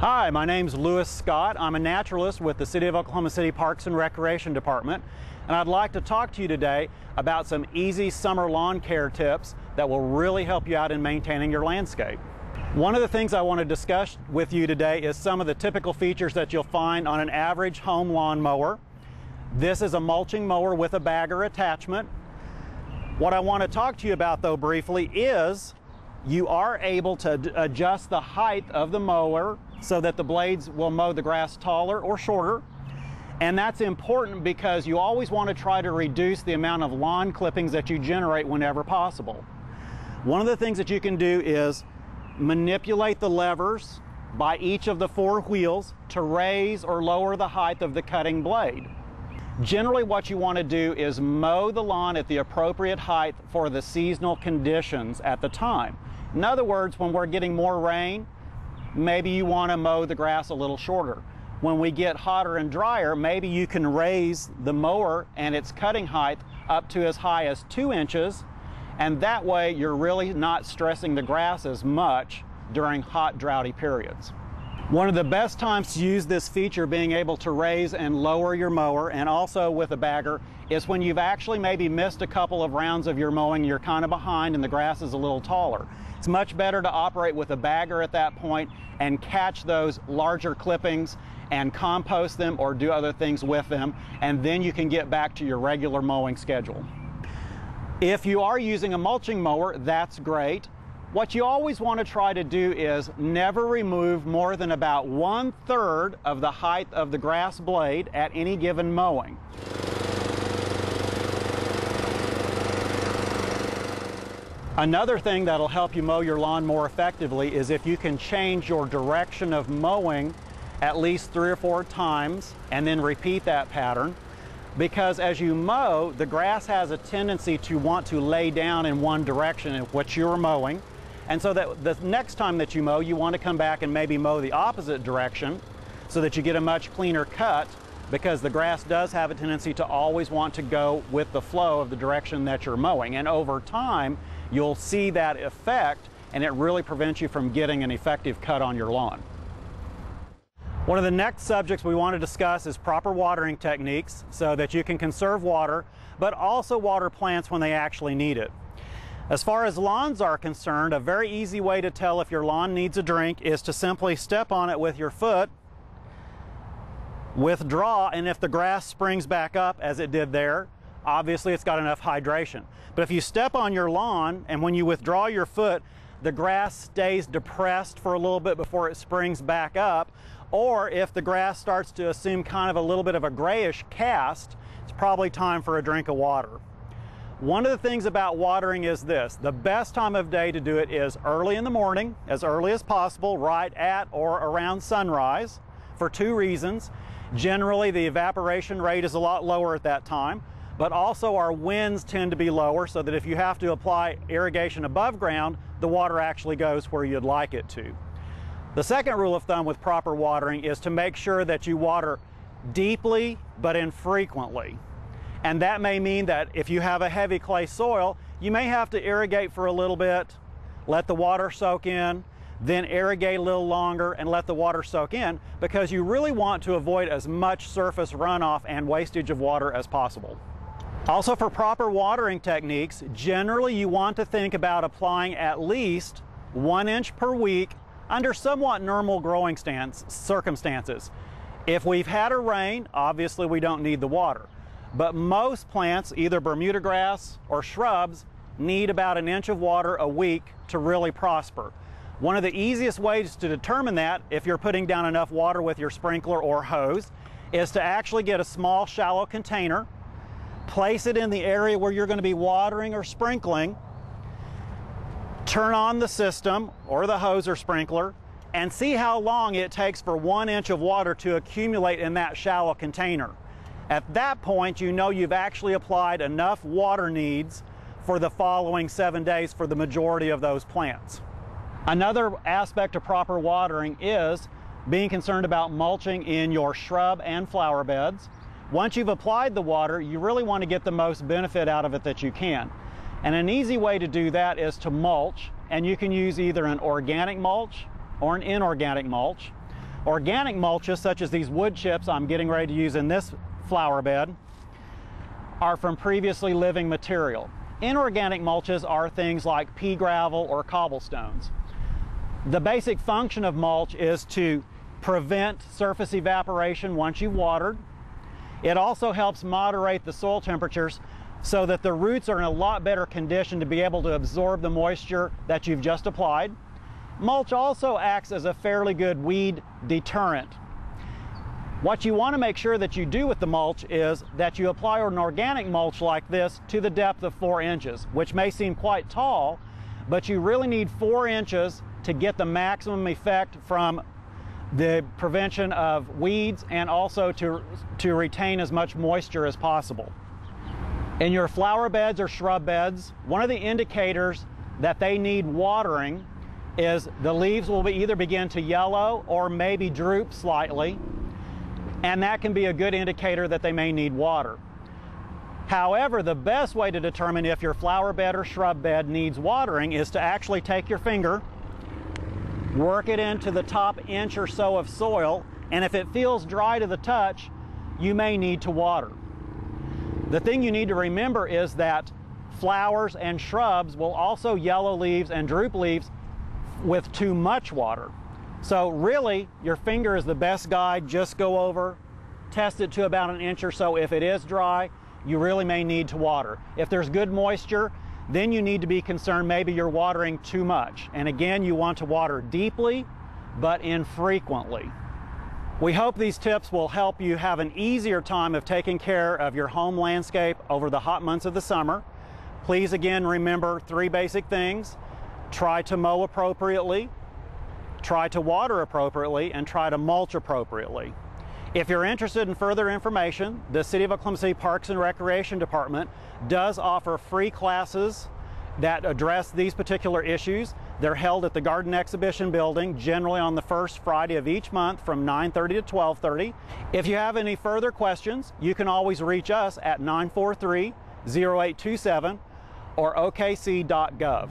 Hi, my name's Lewis Scott. I'm a naturalist with the City of Oklahoma City Parks and Recreation Department, and I'd like to talk to you today about some easy summer lawn care tips that will really help you out in maintaining your landscape. One of the things I want to discuss with you today is some of the typical features that you'll find on an average home lawn mower. This is a mulching mower with a bagger attachment. What I want to talk to you about, though, briefly is you are able to adjust the height of the mower so that the blades will mow the grass taller or shorter. And that's important because you always want to try to reduce the amount of lawn clippings that you generate whenever possible. One of the things that you can do is manipulate the levers by each of the four wheels to raise or lower the height of the cutting blade. Generally, what you want to do is mow the lawn at the appropriate height for the seasonal conditions at the time. In other words, when we're getting more rain, maybe you want to mow the grass a little shorter. When we get hotter and drier, maybe you can raise the mower and its cutting height up to as high as 2 inches, and that way you're really not stressing the grass as much during hot, droughty periods. One of the best times to use this feature, being able to raise and lower your mower, and also with a bagger, is when you've actually maybe missed a couple of rounds of your mowing, you're kind of behind and the grass is a little taller. It's much better to operate with a bagger at that point and catch those larger clippings and compost them or do other things with them, and then you can get back to your regular mowing schedule. If you are using a mulching mower, that's great. What you always want to try to do is never remove more than about 1/3 of the height of the grass blade at any given mowing. Another thing that'll help you mow your lawn more effectively is if you can change your direction of mowing at least 3 or 4 times and then repeat that pattern. Because as you mow, the grass has a tendency to want to lay down in one direction in which you're mowing. And so that the next time that you mow, you want to come back and maybe mow the opposite direction so that you get a much cleaner cut, because the grass does have a tendency to always want to go with the flow of the direction that you're mowing. And over time, you'll see that effect, and it really prevents you from getting an effective cut on your lawn. One of the next subjects we want to discuss is proper watering techniques so that you can conserve water, but also water plants when they actually need it. As far as lawns are concerned, a very easy way to tell if your lawn needs a drink is to simply step on it with your foot, withdraw, and if the grass springs back up as it did there, obviously it's got enough hydration. But if you step on your lawn and when you withdraw your foot, the grass stays depressed for a little bit before it springs back up, or if the grass starts to assume kind of a little bit of a grayish cast, it's probably time for a drink of water. One of the things about watering is this: the best time of day to do it is early in the morning, as early as possible, right at or around sunrise, for 2 reasons. Generally, the evaporation rate is a lot lower at that time, but also our winds tend to be lower, so that if you have to apply irrigation above ground, the water actually goes where you'd like it to. The second rule of thumb with proper watering is to make sure that you water deeply but infrequently. And that may mean that if you have a heavy clay soil, you may have to irrigate for a little bit, let the water soak in, then irrigate a little longer and let the water soak in, because you really want to avoid as much surface runoff and wastage of water as possible. Also, for proper watering techniques, generally you want to think about applying at least 1 inch per week under somewhat normal growing circumstances. If we've had a rain, obviously we don't need the water. But most plants, either Bermuda grass or shrubs, need about 1 inch of water a week to really prosper. One of the easiest ways to determine that, if you're putting down enough water with your sprinkler or hose, is to actually get a small shallow container, place it in the area where you're going to be watering or sprinkling, turn on the system or the hose or sprinkler, and see how long it takes for 1 inch of water to accumulate in that shallow container. At that point, you know you've actually applied enough water needs for the following 7 days for the majority of those plants. Another aspect of proper watering is being concerned about mulching in your shrub and flower beds. Once you've applied the water, you really want to get the most benefit out of it that you can. And an easy way to do that is to mulch, and you can use either an organic mulch or an inorganic mulch. Organic mulches, such as these wood chips I'm getting ready to use in this flower bed, are from previously living material. Inorganic mulches are things like pea gravel or cobblestones. The basic function of mulch is to prevent surface evaporation once you've watered. It also helps moderate the soil temperatures so that the roots are in a lot better condition to be able to absorb the moisture that you've just applied. Mulch also acts as a fairly good weed deterrent. What you want to make sure that you do with the mulch is that you apply an organic mulch like this to the depth of 4 inches, which may seem quite tall, but you really need 4 inches to get the maximum effect from the prevention of weeds and also to retain as much moisture as possible. In your flower beds or shrub beds, one of the indicators that they need watering is the leaves will either begin to yellow or maybe droop slightly, and that can be a good indicator that they may need water. However, the best way to determine if your flower bed or shrub bed needs watering is to actually take your finger, work it into the top inch or so of soil, and if it feels dry to the touch, you may need to water. The thing you need to remember is that flowers and shrubs will also yellow leaves and droop leaves with too much water. So really, your finger is the best guide. Just go over, test it to about 1 inch or so. If it is dry, you really may need to water. If there's good moisture, then you need to be concerned maybe you're watering too much. And again, you want to water deeply, but infrequently. We hope these tips will help you have an easier time of taking care of your home landscape over the hot months of the summer. Please again remember 3 basic things. Try to mow appropriately, try to water appropriately, and try to mulch appropriately. If you're interested in further information, the City of Oklahoma City Parks and Recreation Department does offer free classes that address these particular issues. They're held at the Garden Exhibition Building, generally on the first Friday of each month from 9:30 to 12:30. If you have any further questions, you can always reach us at 943-0827 or okc.gov.